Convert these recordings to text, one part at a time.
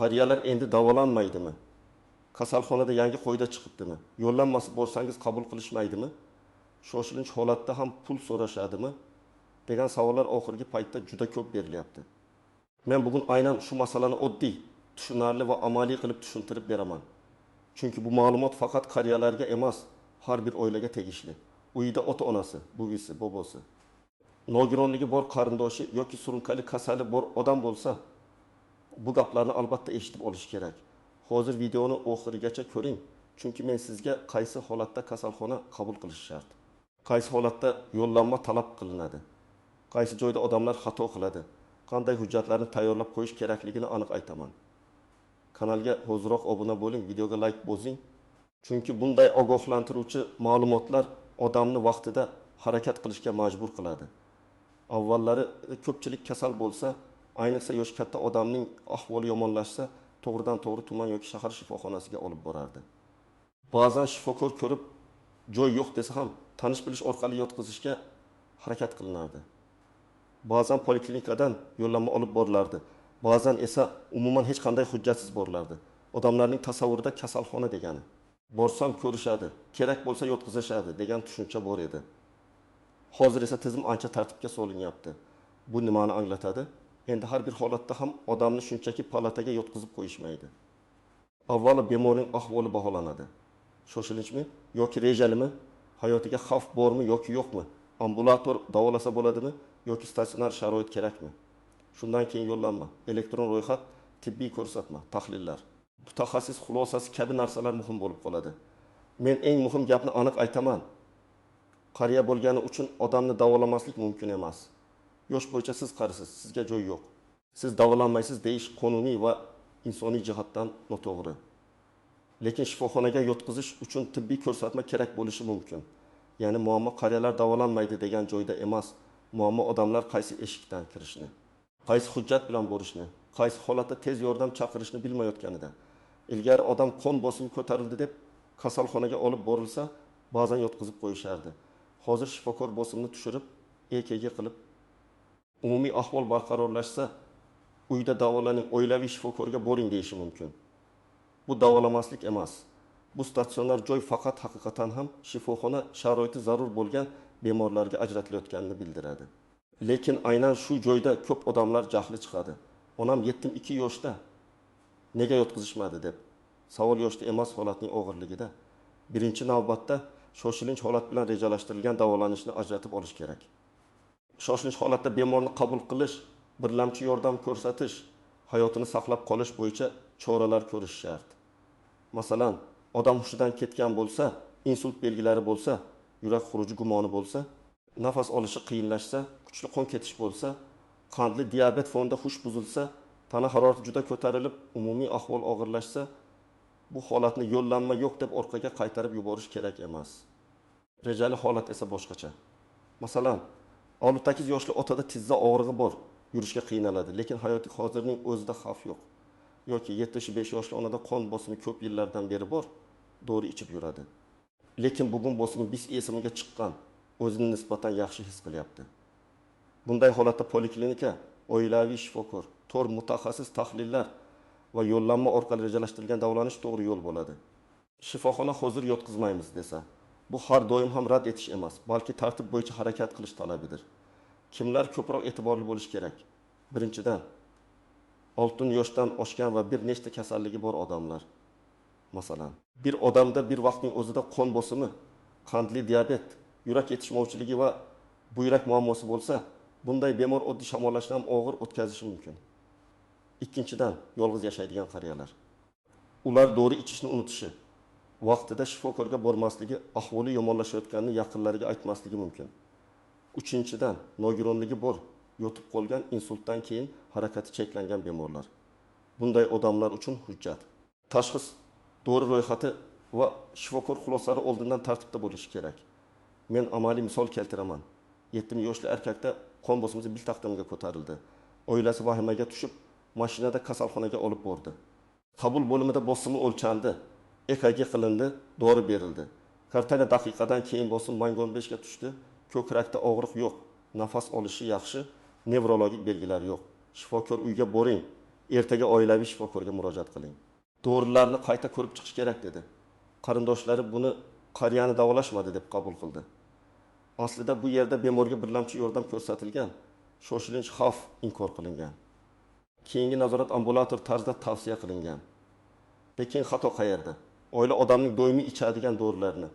qariyalar endi davolanmaydimi? Kasalxonada yangi qo'yda chiqibdimi? Yo'llanmasi bo'lsangiz qabul qilishmaydimi? Shoshilinch holatda ham pul so'rashadimi? degan savollar oxirgi paytda juda ko'p berilyapti. Men bugun aynan shu masalani oddiy, tushunarli va amaliy qilib tushuntirib beraman. Chunki bu ma'lumot faqat qariyalarga emas, har bir oilaga tegishli. Uyida ota-onasi, buvisi, bobosi, nogironligi bor qarindoshi yoki surunkali kasali bor odam bo'lsa, bu gaplarni albatta eshitib olish kerak. Hozir videoni oxirigacha ko'ring, chunki men sizga qaysi holatda kasalxona qabul qilish shart, qaysi holatda yo'llanma talab qilinadi, qaysi joyda odamlar xato qiladi, qanday hujjatlarni tayyorlab qo'yish kerakligini aniq aytaman. Kanalga hoziroq obuna bo'ling, videoga like bosing. Chunki bunday ogohlantiruvchi ma'lumotlar odamni vaqtida harakat qilishga majbur qiladi. Avvallari ko'pchilik kasal bo'lsa, ayniqsa yosh katta odamning ahvoli yomonlashsa, to'g'ridan to'g'ri tuman yoki shahar shifoxonasiga olib borardi. Ba'zan shifokor ko'rib, joy yo'q desa ham tanish bilish orqali yotqizishga harakat qilinardi. Ba'zan poliklinikadan yo'llanma olib borilardi. Ba'zan esa umuman hech qanday hujjatsiz borilardi. Odamlarning tasavvurida kasalxona degani borsam ko'rishadi, kerak bo'lsa yotqizishadi degan tushuncha bor edi. Hozir esa tizim ancha tartibga solinyapti. Bu nimani anglatadi? Endi har bir holatda ham odamni shunchaki palataga yotqizib qo'yishmaydi. Avvalo bemorning ahvoli baholanadi. Shoshilinchmi yoki rejalimi? Hayotiga xavf bormi yoki yo'qmi? Ambulator davolasa bo'ladimi yoki statsionar sharoit kerakmi? Shundan keyin yo'llanma, elektron ro'yxat, tibbiy ko'rsatma, tahlillar, mutaxassis xulosasi kabi narsalar muhim bo'lib qoladi. Men eng muhim gapni aniq aytaman. Qariya bo'lgani uchun odamni davolamaslik mumkin emas. Yosh bo'yicha siz qarisiz, sizga joy yo'q. Siz davolanmaysiz deyish qonuniy va insoniy jihatdan noto'g'ri. Lekin shifoxonaga yotqizish uchun tibbiy ko'rsatma kerak bo'lishi mumkin. Ya'ni muammo qariyalar davolanmaydi degan joyda emas, muammo odamlar qaysi eshikdan kirishni, qaysi hujjat bilan borishni, qaysi holatda tez yordam chaqirishni bilmayotganida. Ilgari odam qon bosimi ko'tarildi deb kasalxonaga olib borilsa, ba'zan yotqizib qo'yishardi. Hozir shifokor bosimni tushirib, EKG qilib, umumiy ahvol barqarorlashsa, uyda davolaning, oilaviy shifokorga boring deyishi mumkin. Bu davolamaslik emas. Bu statsionar joy faqat haqiqatan ham shifoxona sharoiti zarur bo'lgan bemorlarga ajratilayotganini bildiradi. Lekin aynan shu joyda ko'p odamlar jahli chiqadi. Onam yetdim 2 yoshda nega yotqizishmadi deb. Savol yoshda emas, holatning og'irligida. Birinchi navbatda shoshilinch holat bilan rejalashtirilgan davolanishni ajratib olish kerak. Shoshilinch holatda bemorni qabul qilish, birlamchi yordam ko'rsatish, hayotini saqlab qolish bo'yicha choralar ko'rish shart. Masalan, odam hushidan ketgan bo'lsa, insult belgilari bo'lsa, yurak xuruji gumoni bo'lsa, nafas olishi qiyinlashsa, kuchli qon ketish bo'lsa, qandli diabet fonida hush buzilsa, tana harorati juda ko'tarilib, umumiy ahvol og'irlashsa, bu holatni yo'llanma yo'q deb orqaga qaytarib yuborish kerak emas. Rejali holat esa boshqacha. Masalan, 68 yoshli otada tizza og'rig'i bor, yurishga qiynaladi, lekin hayotiy hozirning o'zida xavf yo'q. Yoki 75 yoshli onada qon bosimi ko'p yillardan beri bor, dori ichib yuradi. Lekin bugun bosimi bis esimiga chiqqan, o'zini nisbatan yaxshi his qilyapti. Bunday holatda poliklinika, oilaviy shifokor, to'r mutaxassis tahlillar va yo'llanma orqali rejalashtirilgan davolanish to'g'ri yo'l bo'ladi. Shifoxona hozir yotqizmaymiz desa, bu har doim ham rad etish emas, balki tartib bo'yicha harakat qilish talabidir. Kimlar ko'proq e'tiborli bo'lish kerak? Birinchidan, 6 yoshdan oshgan va bir nechta kasalligi bor odamlar. Masalan, bir odamda bir vaqtning o'zida qon bosimi, qandli diabet, yurak yetishmovchiligi va buyrak muammosi bo'lsa, bunday bemor oddiy shamollashdan ham og'ir o'tkazishi mumkin. Ikkinchidan, yolg'iz yashaydigan qariyalar. Ular dori ichishni unutishi, vaqtida shifokorga bormasligi, ahvoli yomonlashayotganini yaqinlariga aytmasligi mumkin. Uchinchidan, nogironligi bor, yotib qolgan, insultdan keyin harakati cheklangan bemorlar. Bunday odamlar uchun hujjat, tashxis, dori ro'yxati va shifokor xulosalari oldindan tartibda bo'lishi kerak. Men amaliy misol keltiraman. 7 yoshli erkakda qon bosimi bil taqdimiga ko'tarildi. Oilasi vahimaga tushib, mashinada kasalxonaga olib bordi. Qabul bo'limida bosimi o'lchandi, EKG qilindi, dori berildi. Kartana daqiqadan keyin bosim -15 ga tushdi. Ko'krakda og'riq yo'q, nafas olishi yaxshi, nevrologik belgilar yo'q. Shifokor uyga boring, ertaga oilaviy shifokorga murojaat qiling. Dorilarni qayta ko'rib chiqish kerak dedi. Qarindoshlari buni qariyani davolashmadi deb qabul qildi. Aslida bu yerda bemorga birlamchi yordam ko'rsatilgan, shoshilinch xavf inkor qilingan. Keyingi nazorat ambulator tarzda tavsiya qilingan. Lekin xato qayerda? Oila odamning doimiy ichadigan dorilarni,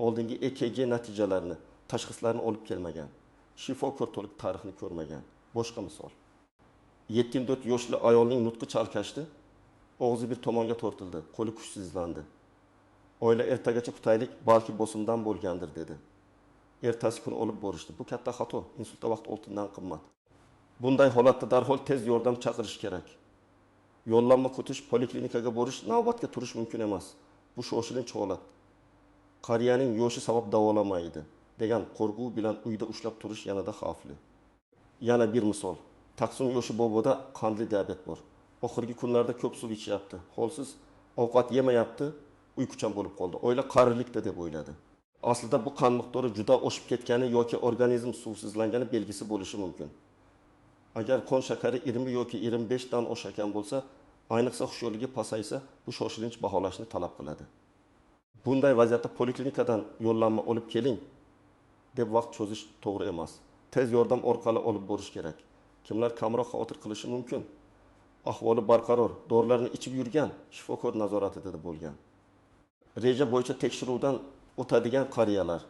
oldingi EKG natijalarini, tashxislarni olib kelmagan. Shifokor to'liq tarixni ko'rmagan. Boshqa misol. 74 yoshli ayolning nutqi chalkashdi, og'zi bir tomonga tortildi, qo'li kuchsizlandi. Oila ertagacha kutaylik, balki bosimdan bo'lgandir dedi. Ertasi kun olib borishdi. Bu katta xato, insultda vaqt oltindan qimmat. Bunday holatda darhol tez yordam chaqirish kerak. Yo'llanma kutish, poliklinikaga borish, navbatga turish mumkin emas. Bu shoshilinch holat. Qariyaning yoshi sabab davolamaydi degan qo'rquv bilan uyda ushlab turish yanada xavfli. Yana bir misol. Taqsim yoshi boboda qandli diabet bor. Oxirgi kunlarda ko'p suv ichyapti. Holsiz ovqat yemayapti, uyquchan bo'lib qoldi. Oila qarilikda deb o'yladi. Aslida bu qon miqdori juda oshib ketgani yoki organizm suvsizlangani belgisi bo'lishi mumkin. Agar qon shakari 20 yoki 25 dan oshagan bo'lsa, ayniqsa hushyorligi pasaysa, bu shoshilinch baholashni talab qiladi. Bunday vaziyatda poliklinikadan yo'llanma olib keling deb vaqt cho'zish to'g'ri emas. Tez yordam orqali olib borish kerak. Kimlar kamroq xavotir qilishi mumkin? Ahvoli barqaror, dorilarni ichib yurgan, shifokor nazoratida bo'lgan. Reja bo'yicha tekshiruvdan o'tadigan qariyalar.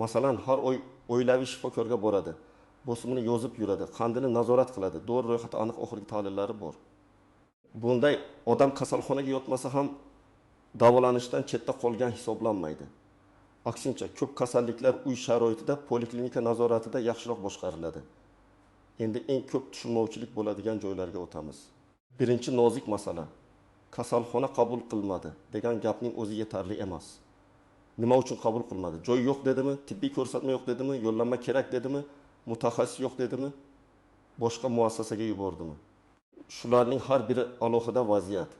Masalan, har oy oilaviy shifokorga boradi. Bosimini yozib yuradi, qandini nazorat qiladi. Dori ro'yxati aniq oxirgi tahlillari bor. Bunday odam kasalxonaga yotmasa ham davolanishdan chetda qolgan hisoblanmaydi. Aksincha, ko'p kasalliklar uy sharoitida poliklinika nazoratida yaxshiroq boshqariladi. Endi eng ko'p tushunmovchilik bo'ladigan joylarga o'tamiz. Birinchi nozik masala. Kasalxona qabul qilmadi degan gapning o'zi yetarli emas. Nima uchun qabul qilmadi? Joy yo'q dedimi? Tibbiy ko'rsatma yo'q dedimi? Yo'llanma kerak dedimi? Mutaxassis yo'q dedimi? Boshqa muassasaga yubordimi? Shularning har biri alohida vaziyat.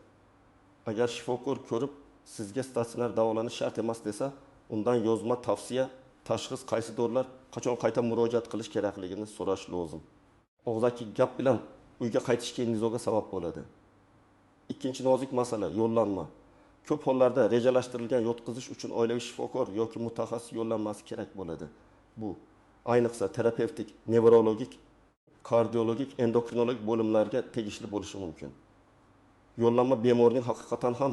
Agar shifokor ko'rib, sizga statsionar davolanish shart emas desa, undan yozma tavsiya, tashxis, qaysi dorilar, qachon qayta murojaat qilish kerakligini so'rash lozim. Og'zaki gap bilan uyga qaytishga nizoga sabab bo'ladi. Ikkinchi nozik masala yo'llanma. Ko'p hollarda rejalashtirilgan yotqizish uchun oilaviy shifokor yoki mutaxassis yo'llanmasi kerak bo'ladi. Bu ayniqsa terapevtik, nevrologik, kardiologik, endokrinologik bo'limlarga tegishli bo'lishi mumkin. Yo'llanma bemorning haqiqatan ham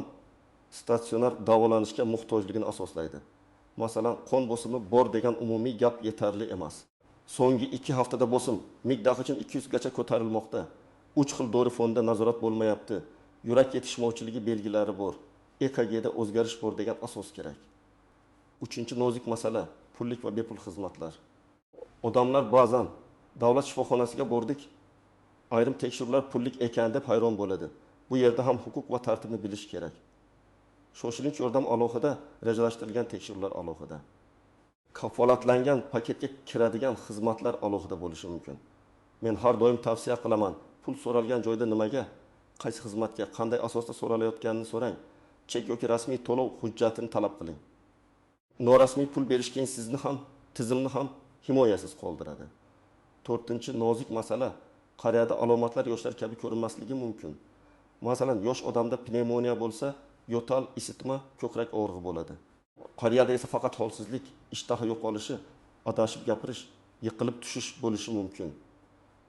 statsionar davolanishga muhtojligini asoslaydi. Masalan, qon bosimi bor degan umumiy gap yetarli emas. So'nggi 2 haftada bosim miqdoridan 200 gacha ko'tarilmoqda. 3 xil dori fonida nazorat bo'lmayapti. Yurak yetishmovchiligi belgilari bor. EKGda o'zgarish bor degan asos kerak. Uchinchi nozik masala pullik va bepul xizmatlar. Odamlar ba'zan davlat shifoxonasiga bordik, ayrim tekshiruvlar pullik ekan deb hayron bo'ladi. Bu yerda ham huquq va tartibni bilish kerak. Shoshilinch yordam alohida, rejalashtirilgan tekshiruvlar alohida. Kafolatlangan paketga kiradigan xizmatlar alohida bo'lishi mumkin. Men har doim tavsiya qilaman, pul so'ralgan joyda nimaga, qaysi xizmatga, qanday asosda so'ralayotganini so'rang. Chek yoki rasmiy to'lov hujjatini talab qiling. Norasmiy pul berish keyin sizni ham, tizimni ham himoyasiz qoldiradi. 4-nozik masala, qariyada alomatlar yoshlar kabi ko'rinmasligi mumkin. Masalan, yosh odamda pnevmoniya bo'lsa, yo'tal, isitma, ko'krak og'rig'i bo'ladi. Qariyada esa faqat holsizlik, ishtaha yo'qolishi, adashib gapirish, yiqilib tushish bo'lishi mumkin.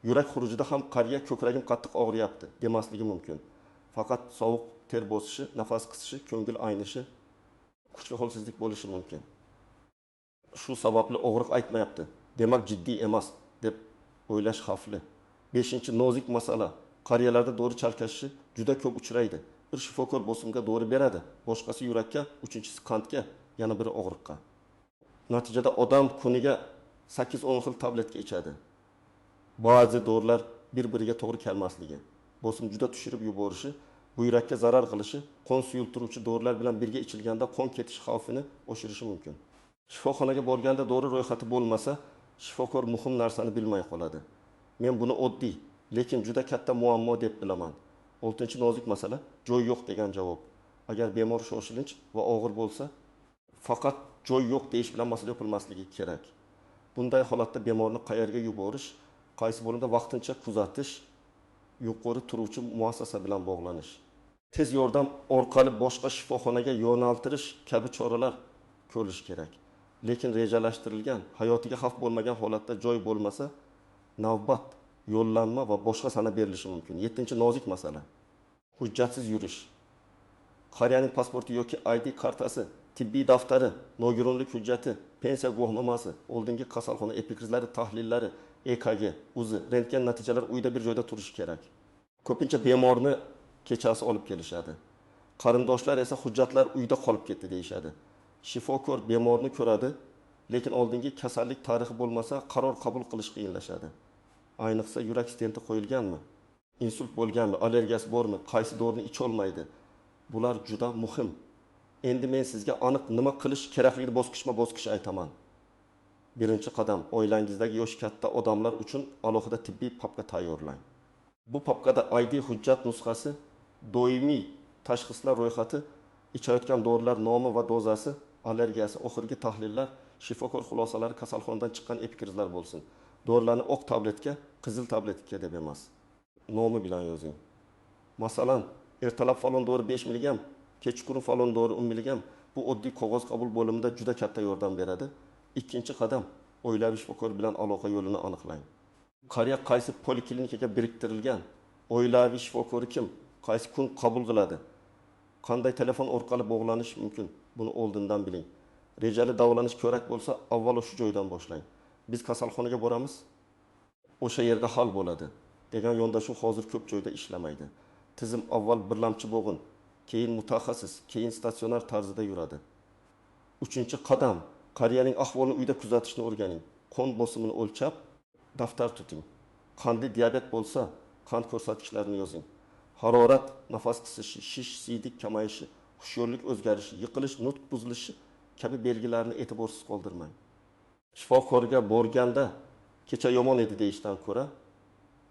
Yurak xurujida ham qariya ko'kragim qattiq og'riyapti demasligi mumkin. Faqat sovuq ter bosishi, nafas qisishi, ko'ngil aynishi, kuchli holsizlik bo'lishi mumkin. Shu sababli og'riq aytmayapti, demak jiddiy emas deb o'ylash xavfli. 5-nozik masala, qariyalarda dori chalkashishi juda ko'p uchraydi. Bir shifokor bosimga dori beradi, boshqasi yurakka, uchinchisi qandga, yana biri og'riqqa. Natijada odam kuniga 8-10 xil tabletka ichadi. Ba'zi dorilar bir-biriga to'g'ri kelmasligi, bosim juda tushirib yuborishi, buyrakka zarar qilishi, qon suyultiruvchi dorilar bilan birga ichilganda qon ketish xavfini oshirishi mumkin. Shifoxonaga borganda dori ro'yxati bo'lmasa, shifokor muhim narsani bilmay qoladi. Men buni oddiy, lekin juda katta muammo deb bilaman. 6-nozik masala joy yo'q degan javob. Agar bemor shoshilinch va og'ir bo'lsa, faqat joy yo'q deyish bilan masala yopilmasligi kerak. Bunday holatda bemorni qayerga yuborish, qaysi bo'limda vaqtincha kuzatish yuqori turuvchi muassasa bilan bog'lanish, tez yordam orqali boshqa shifoxonaga yo'naltirish kabi choralar ko'rish kerak. Lekin rejalashtirilgan, hayotiga xavf bo'lmagan holatda joy bo'lmasa, navbat, yo'llanma va boshqa sana berilishi mumkin. 7-nozik masala. Hujjatsiz yurish. Qariyaning pasporti yoki ID kartasi, tibbiy daftari, nogironlik hujjati, pensiya guvohnomasi, oldingi kasalxona epikrizlari, tahlillari, EKG, UZI, rentgen natijalari uyda bir joyda turishi kerak. Ko'pincha bemorni kechasi olib kelishadi. Qarindoshlar esa hujjatlar uyda qolib ketdi deyishadi. Shifokor bemorni ko'radi, lekin oldingi kasallik tarixi bo'lmasa, qaror qabul qilish qiyinlashadi. Ayniqsa yurak stenti qo'yilganmi, insult bo'lganmi, allergiyasi bormi, qaysi dorini icha olmaydi. Bular juda muhim. Endi men sizga aniq nima qilish kerakligini bosqichma-bosqich aytaman. Birinchi qadam, oilangizdagi yoshi katta odamlar uchun alohida tibbiy papka tayyorlang. Bu papkada ID hujjat nusxasi, doimiy tashxislar ro'yxati, ichayotgan dorilar nomi va dozasi, allergiyasi, oxirgi tahlillar, shifokor xulosalari, kasalxonadan chiqqan epikrizlar bo'lsin. Dorilarni oq tabletga, qizil tabletga deb emas, nomi bilan yozing. Masalan, ertalab falon dori 5 mg, kechqurun falon dori 10 mg. Bu oddiy qog'oz qabul bo'limida juda katta yordam beradi. Ikkinchi qadam, oilaviy shifokor bilan aloqa yo'lini aniqlang. Qariya qaysi poliklinikaga biriktirilgan, oilaviy shifokori kim, qaysi kun qabul qiladi, qanday telefon orqali bog'lanish mumkin, buni oldindan biling. Rejali davolanish kerak bo'lsa, avvalo shu joydan boshlang. Biz kasalxonaga boramiz, o'sha yerda hal bo'ladi degan yondashuv hozir ko'p joyda ishlamaydi. Tizim avval birlamchi bo'g'in, keyin mutaxassis, keyin statsionar tarzida yuradi. Uchinchi qadam, qariyaning ahvolini uyda kuzatishni o'rganing. Qon bosimini o'lchab, daftar tuting. Qandli diabet bo'lsa, qand ko'rsatkichlarini yozing. Harorat, nafas qisishi, shish, siydik kamayishi, hushyorlik o'zgarishi, yiqilish, nutq buzilishi kabi belgilarni e'tiborsiz qoldirmang. Shifokorga borganda kecha yomon edi deyishdan ko'ra,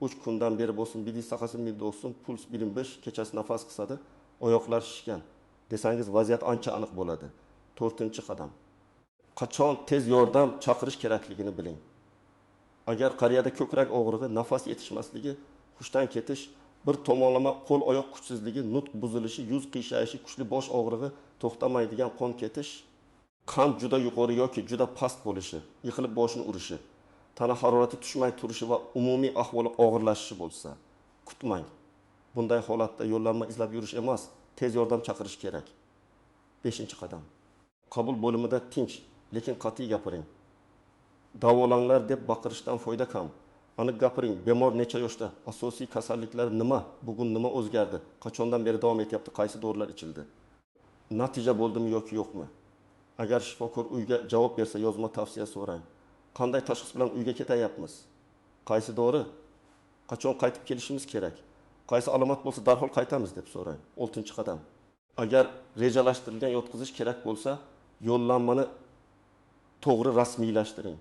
3 kundan beri bo'lsin, bidiy saqasi midda olsin, puls 1.5, kechasi nafas qisadi, oyoqlar shishgan desangiz vaziyat ancha aniq bo'ladi. 4-qadam. Qachon tez yordam chaqirish kerakligini biling. Agar qariyada ko'krak og'rig'i, nafas yetishmasligi, hushdan ketish, bir tomonlama qo'l oyoq kuchsizligi, nutq buzilishi, yuz qiyshayshi, kuchli bosh og'rig'i, to'xtamaydigan qon ketish, qand juda yuqori yoki juda past bo'lishi, yiqilib boshini urishi, tana harorati tushmay turishi va umumiy ahvoli og'irlashishi bo'lsa, kutmang. Bunday holatda yo'llanma izlab yurish emas, tez yordam chaqirish kerak. 5-qadam. Qabul bo'limida tinch, lekin qat'iy gapiring. Davolanglar deb baqirishdan foyda kam. Aniq gapiring, bemor necha yoshda, asosiy kasalliklar nima, bugun nima o'zgardi, qachondan beri davom etyapti, qaysi dorilar ichildi, natija bo'ldimi yoki yo'qmi? Agar shifokor uyga javob bersa, yozma tavsiya so'rang. Qanday tashxis bilan uyga ketyapmiz? Qaysi dori? Qachon qaytib kelishimiz kerak? Qaysi alomat bo'lsa darhol qaytamiz deb so'rang. 6-qadam. Agar rejalashtirilgan yotqizish kerak bo'lsa, yo'llanmani to'g'ri rasmiylashtiring.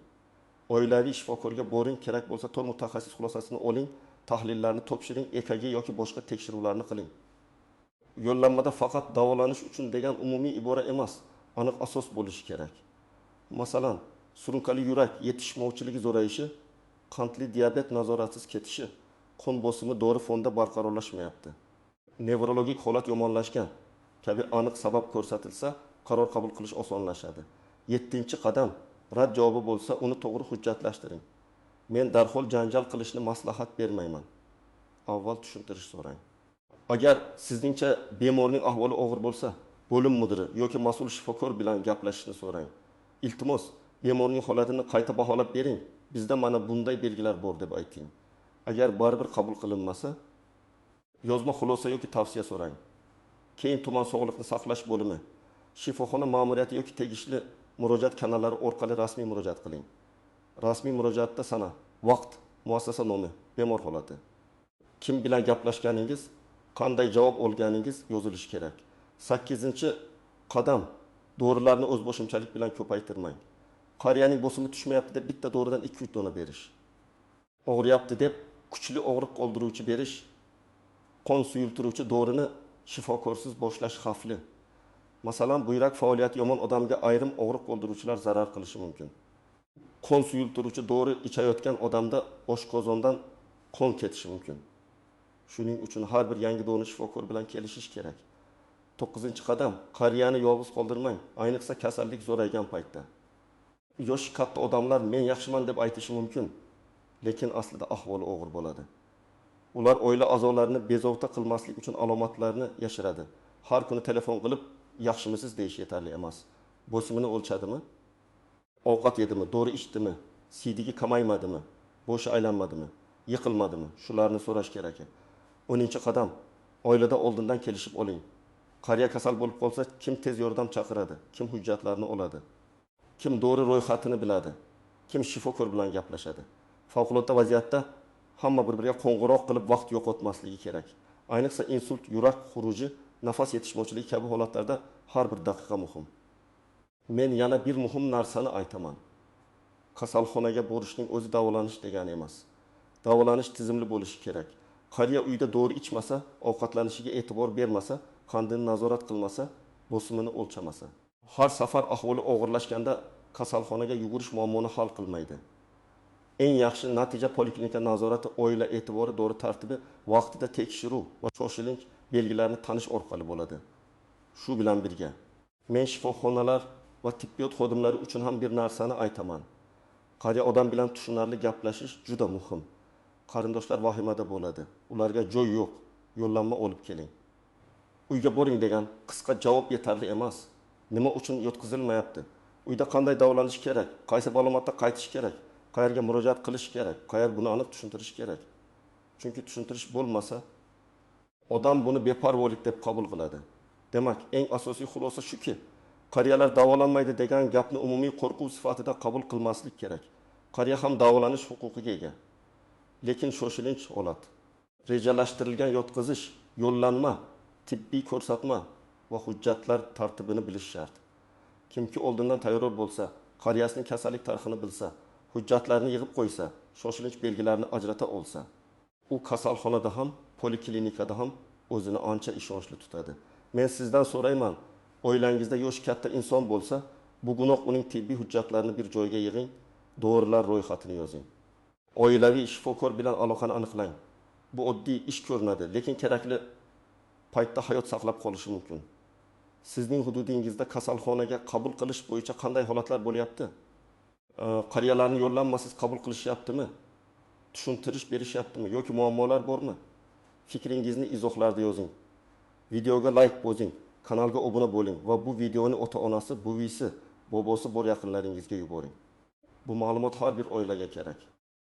Oilaviy shifokorga boring, kerak bo'lsa to'rt mutaxassis xulosasini oling, tahlillarni topshiring, EKG yoki boshqa tekshiruvlarni qiling. Yo'llanmada faqat davolanish uchun degan umumiy ibora emas, aniq asos bo'lishi kerak. Masalan, surunkali yurak yetishmovchiligi zo'rayishi, qandli diabet nazoratsiz ketishi, qon bosimi dori fonda barqarorlashmayapti, nevrologik holat yomonlashgan kabi aniq sabab ko'rsatilsa, qaror qabul qilish osonlashadi. 7-qadam, rad javobi bo'lsa, uni to'g'ri hujjatlashtiring. Men darhol janjal qilishni maslahat bermayman. Avval tushuntirish so'rang. Agar sizningcha bemorning ahvoli og'ir bo'lsa, bo'lim mudiri yoki mas'ul shifokor bilan gaplashishni so'rang. Iltimos, bemorning holatini qayta baholab bering. Bizda mana bunday belgilar bor deb ayting. Agar baribir qabul qilinmasa, yozma xulosa yoki tavsiya so'rang. Keyin tuman sog'liqni saqlash bo'limi, shifoxona ma'muriyati yoki tegishli murojaat kanallari orqali rasmiy murojaat qiling. Rasmiy murojaatda sana, vaqt, muassasa nomi, bemor holati, kim bilan gaplashganingiz, qanday javob olganingiz yozilishi kerak. 8-qadam, dorilarni o'zboshimchalik bilan ko'paytirmang. Qariyaning bosimi tushmayapti deb bitta doridan 2-3 dona berish. Og'riyapti deb kuchli og'riq qoldiruvchi berish, qon suyultiruvchi dorini shifokorsiz boshlash xavfli. Masalan, buyrak faoliyati yomon odamga ayrim og'riq qoldiruvchilar zarar qilishi mumkin. Qon suyultiruvchi dori ichayotgan odamda oshqozondan qon ketishi mumkin. Shuning uchun har bir yangi doni shifokor bilan kelishish kerak. 9-qadam, qariyani yolg'iz qoldirmang, ayniqsa kasallik zo'raygan paytda. Yosh katta odamlar men yaxshiman deb aytishi mumkin, lekin aslida ahvoli og'ir bo'ladi. Ular oila a'zolarini bezovta qilmaslik uchun alomatlarni yashiradi. Har kuni telefon qilib, yaxshimisiz deyish yetarli emas. Bosimini o'lchadimi? Ovqat yedimi? To'g'ri ichdimi? Siydigi kamaymadimi? Bo'shi aylanmadimi? Yiqilmadimi? Shularni so'rash kerak. 10-qadam, oilada oldindan kelishib oling. Qariya kasal bo'lib qolsa, kim tez yordam chaqiradi? Kim hujjatlarni oladi? Kim to'g'ri ro'yxatini biladi? Kim shifokor bilan gaplashadi? Favqulodda vaziyatda hamma bir-biriga qo'ng'iroq qilib vaqt yo'qotmasligi kerak. Ayniqsa insult, yurak xuruji, nafas yetishmovchiligi kabi holatlarda har bir daqiqa muhim. Men yana bir muhim narsani aytaman. Kasalxonaga borishning o'zi davolanish degani emas. Davolanish tizimli bo'lishi kerak. Qariya uyda to'g'ri ichmasa, ovqatlanishiga e'tibor bermasa, qandini nazorat qilmasa, bosimini o'lchamasa, har safar ahvoli og'irlashganda kasalxonaga yugurish muammoni hal qilmaydi. Eng yaxshi natija poliklinika nazorati, oila e'tibori, to'g'ri tartibi, vaqtida tekshiruv va shoshilinch belgilarini tanish orqali bo'ladi. Shu bilan birga, men shifoxonalar va tibbiyot xodimlari uchun ham bir narsani aytaman. Qariya odam bilan tushunarli gaplashish juda muhim. Qarindoshlar vahimada bo'ladi. Ularga joy yo'q, yo'llanma olib keling. Uyga boring degan qisqa javob yetarli emas. Nima uchun yo'tkazilmayapti? Uyda qanday davolanish kerak? Qaysi ma'lumotda qaytish kerak? Qayerga murojaat qilish kerak? Qayer buni aniq tushuntirish kerak? Chunki tushuntirish bo'lmasa, odam buni beparvolik deb qabul qiladi. Demak, eng asosiy xulosa shuki, qariyalar davolanmaydi degan gapni umumiy qo'rquv sifatida qabul qilmaslik kerak. Qariya ham davolanish huquqiga ega. Lekin shoshilinch holat, rejalashtirilgan yotqizish, yo'llanma, tibbiy ko'rsatma va hujjatlar tartibini bilish shart. Kimki oldindan tayyor bo'lsa, qariyasining kasallik tarixini bilsa, hujjatlarni yig'ib qo'ysa, shoshilinch belgilarni ajrata olsa, u kasalxonada ham, poliklinikada ham o'zini ancha ishonchli tutadi. Men sizdan so'rayman, oilangizda yosh katta inson bo'lsa, bugunoq uning tibbiy hujjatlarini bir joyga yig'ing, dorilar ro'yxatini yozing. Oilaviy shifokor bilan aloqani aniqlang. Bu oddiy ish ko'rinadi, lekin kerakli paytda hayot saqlab qolishi mumkin. Sizning hududingizda kasalxonaga qabul qilish bo'yicha qanday holatlar bo'lyapti? Qariyalarni yo'llanmasiz qabul qilishyaptimi? Tushuntirish berishyaptimi yoki muammolar bormi? Fikringizni izohlarda yozing. Videoga like bosing, kanalga obuna bo'ling va bu videoni ota-onasi, buvisi, bobosi bor yaqinlaringizga yuboring. Bu ma'lumot har bir oilaga kerak.